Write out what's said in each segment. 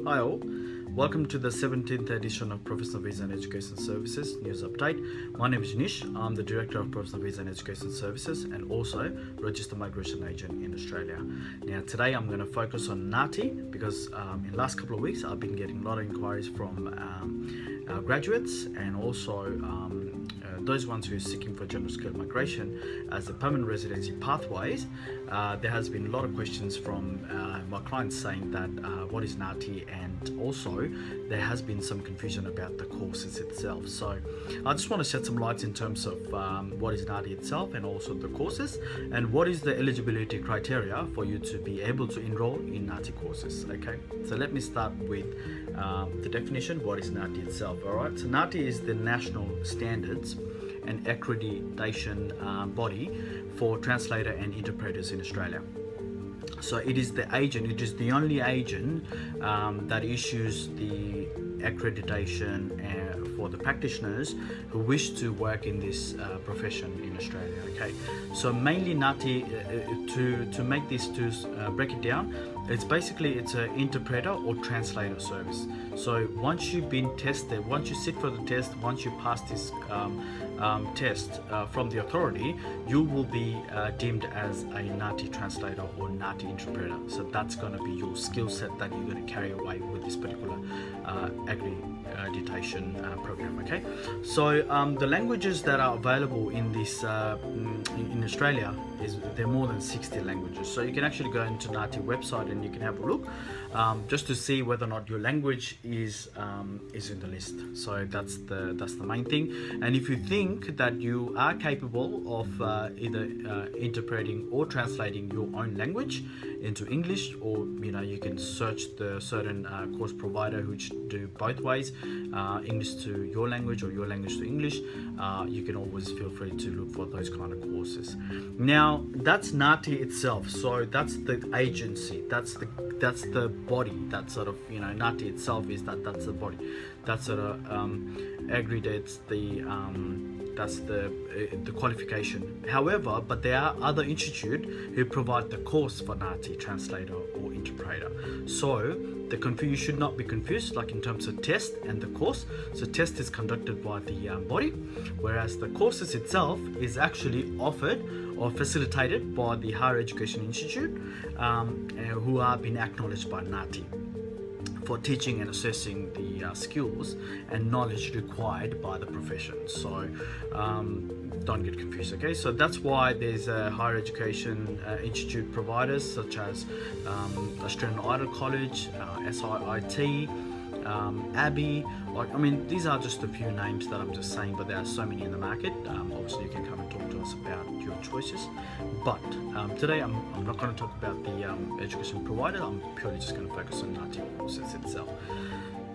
Hi all, welcome to the 17th edition of Professional Visa and Education Services News Update. My name is Nish, I'm the Director of Professional Visa and Education Services and also Registered Migration Agent in Australia. Now today I'm going to focus on Naati because in the last couple of weeks I've been getting a lot of inquiries from our graduates and also those ones who are seeking for general skill migration as a permanent residency pathways. There has been a lot of questions from my clients saying that what is Naati, and also there has been some confusion about the courses itself. So I just want to shed some lights in terms of what is Naati itself and also the courses and what is the eligibility criteria for you to be able to enroll in Naati courses. Okay, so let me start with the definition. What is Naati itself? Alright, so Naati is the national standards and accreditation body for translator and interpreters in Australia. So it is the agent, it is the only agent that issues the accreditation for the practitioners who wish to work in this profession in Australia. Okay, so mainly Naati, to make this to break it down, it's an interpreter or translator service. So once you've been tested, once you sit for the test, once you pass this test from the authority, you will be deemed as a Naati translator or Naati interpreter. So that's going to be your skill set that you're going to carry away with this particular accreditation program. Okay, so the languages that are available in this in Australia there are more than 60 languages. So you can actually go into Naati website and you can have a look just to see whether or not your language is in the list. So that's the main thing. And if you think that you are capable of either interpreting or translating your own language into English, or you can search the certain course provider which do both ways, English to your language or your language to English, you can always feel free to look for those kind of courses. Now that's Naati itself. So that's the agency, that's the body that sort of Naati itself is that's the body that sort of aggregates that's the qualification. However, but there are other institutes who provide the course for Naati translator or interpreter. So you should not be confused, like in terms of test and the course. So test is conducted by the body, whereas the courses itself is actually offered or facilitated by the Higher Education Institute, who are being acknowledged by Naati for teaching and assessing the skills and knowledge required by the profession. So don't get confused. Okay, so that's why there's a Higher Education Institute providers such as Australian Idol College, SIIT, Abbey. These are just a few names that I'm just saying, but there are so many in the market. Obviously you can come and talk to us about your choices, but today I'm not going to talk about the education provider. I'm purely just going to focus on Naati courses itself.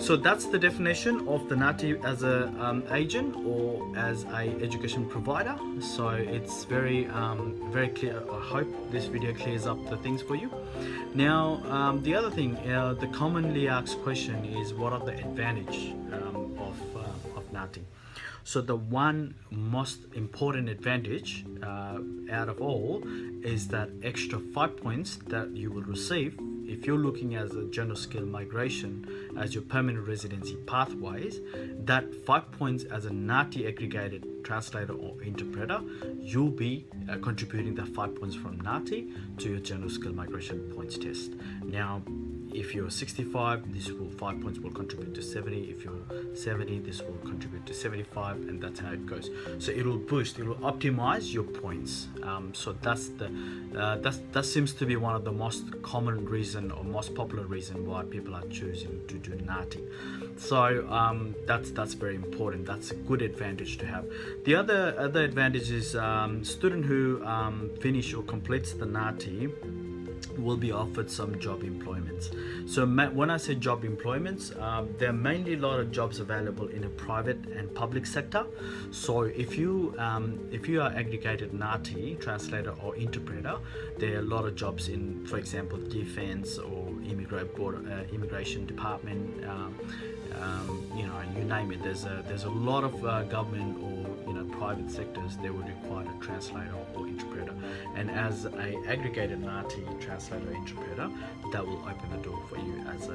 So that's the definition of the Naati as a agent or as a education provider. So it's very clear. I hope this video clears up the things for you. Now the other thing, the commonly asked question is, what are the advantage of Naati? So the one most important advantage out of all is that extra 5 points that you will receive if you're looking as a general skill migration as your permanent residency pathways. That 5 points as a Naati aggregated translator or interpreter, you'll be contributing that 5 points from Naati to your general skill migration points test. Now if you're 65, 5 points will contribute to 70. If you're 70, this will contribute to 75, and that's how it goes. So it will optimize your points. So that seems to be one of the most common reason or most popular reason why people are choosing to do Naati. So that's very important. That's a good advantage to have. The other advantage is student who finish or completes the Naati will be offered some job employments. So when I say job employments, there are mainly a lot of jobs available in a private and public sector. So if you are aggregated Naati translator or interpreter, there are a lot of jobs in, for example, defense or immigration department. You name it. There's a lot of government or private sectors, they would require a translator or interpreter. And as a aggregated Naati translator or interpreter, that will open the door for you as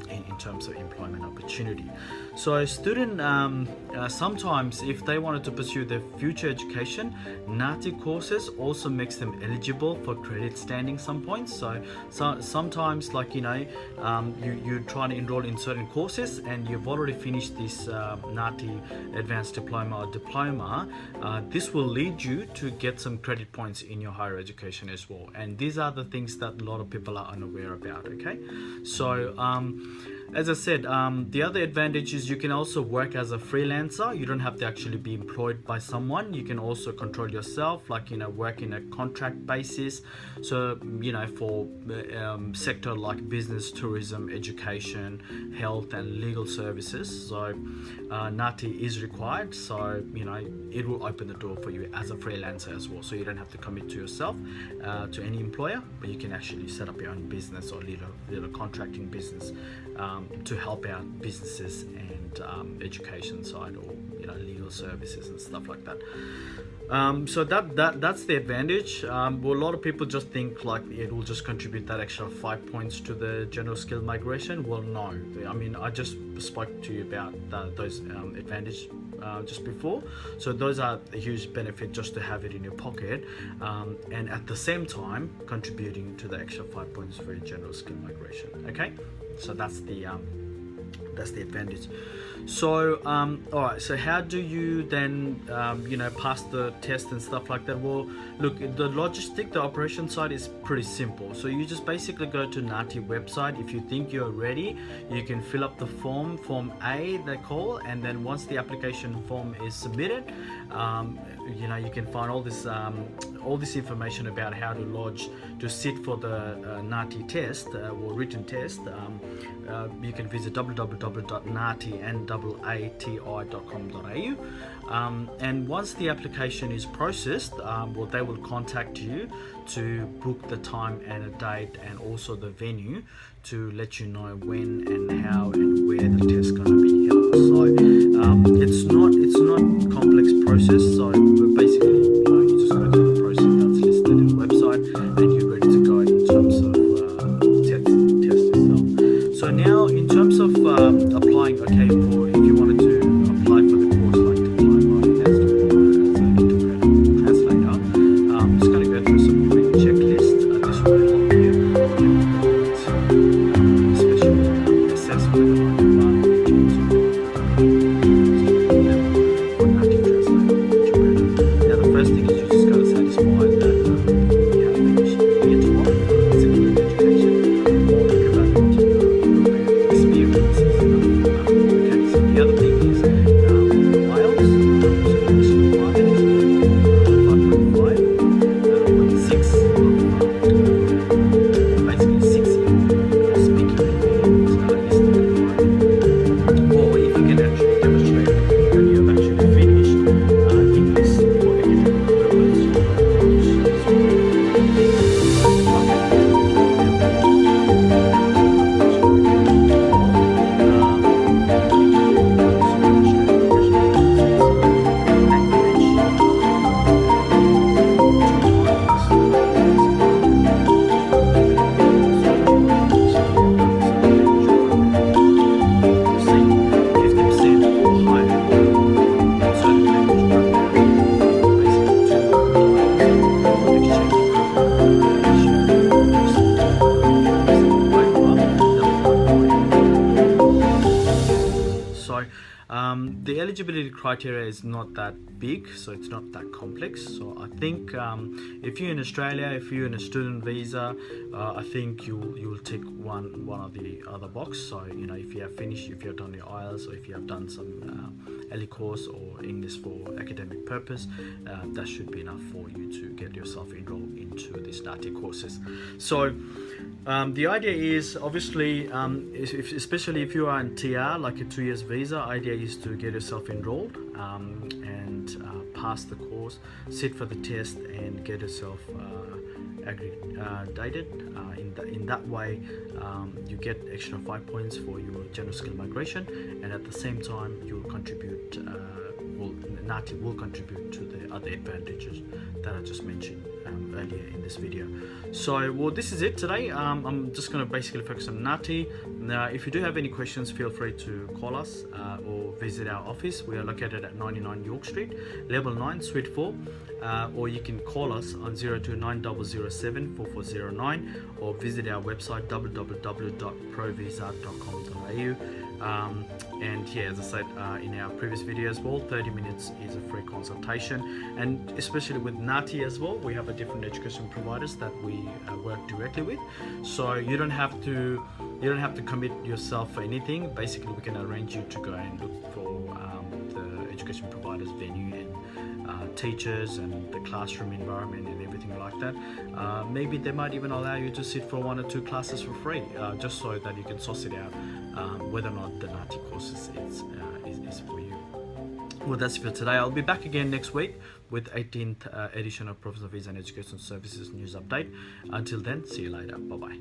in terms of employment opportunity. So a student, sometimes if they wanted to pursue their future education, Naati courses also makes them eligible for credit standing some points. So sometimes, like you're trying to enroll in certain courses and you've already finished this Naati advanced diploma or diploma, this will lead you to get some credit points in your higher education as well. And these are the things that a lot of people are unaware about. Okay, so as I said, the other advantage is you can also work as a freelancer. You don't have to actually be employed by someone. You can also control yourself, like work in a contract basis. So for sector like business, tourism, education, health and legal services, so Naati is required. So it will open the door for you as a freelancer as well. So you don't have to commit to yourself to any employer, but you can actually set up your own business or little contracting business to help out businesses and education side, or legal services and stuff like that. So that's the advantage. Well, a lot of people just think like it will just contribute that extra 5 points to the general skill migration. Well, no. I mean, I just spoke to you about those advantages just before. So those are a huge benefit just to have it in your pocket, and at the same time contributing to the extra 5 points for your general skill migration. Okay, so that's the advantage. So all right, so how do you then pass the test and stuff like that? Well, look, the operation side is pretty simple. So you just basically go to Naati website. If you think you're ready, you can fill up the form A they call, and then once the application form is submitted, you can find all this information about how to sit for the Naati test or written test. You can visit www.naati.com.au, and once the application is processed, they will contact you to book the time and a date and also the venue to let you know when and how and where the test is going to be held. So it's not a complex process. So basically, you just go through the process that's listed in the website, and you're ready to go in terms of test itself. So now, in terms of applying, okay, for if you wanted to apply for the course like diploma as an interpreter translator, I'm just going to go through some quick checklist. This will help you, especially assess whether or not you are eligible for Naati translator or interpreter. Now, the first thing is you just got to satisfy that you have finished year 12 physical education or equivalent experiences. Okay, so the other thing is IELTS. So the initial requirement is 5.5 with 6 basically 6 speaking listening requirement. Or if you can actually demonstrate that you have actually finished English for academic the eligibility criteria is not that big, so it's not that complex. So I think if you're in Australia, if you're in a student visa, I think you'll tick one of the other box. So if you have finished, if you have done your IELTS, or if you have done some LE course or English for academic purpose, that should be enough for you to get yourself enrolled into these Naati courses. So the idea is obviously, especially if you are in TR, like a 2 years visa, idea is to get yourself enrolled and pass the course, sit for the test, and get yourself aggregated. In that way, you get extra 5 points for your general skill migration, and at the same time you'll contribute. Naati will contribute to the other advantages that I just mentioned earlier in this video. So, well, this is it today. I'm just going to basically focus on Naati. Now, if you do have any questions, feel free to call us or visit our office. We are located at 99 York Street, level 9, suite 4. Or you can call us on 029 or visit our website www.provisa.com.au. And yeah, as I said in our previous video as well, 30 minutes is a free consultation, and especially with Naati as well, we have a different education providers that we work directly with, so you don't have to commit yourself for anything. Basically, we can arrange you to go and look for the education providers venue and teachers and the classroom environment and everything like that. Maybe they might even allow you to sit for 1 or 2 classes for free, just so that you can source it out whether or not the Naati course is for you. Well, that's it for today. I'll be back again next week with 18th edition of Professor Visa and Education Services news update. Until then, see you later. Bye bye.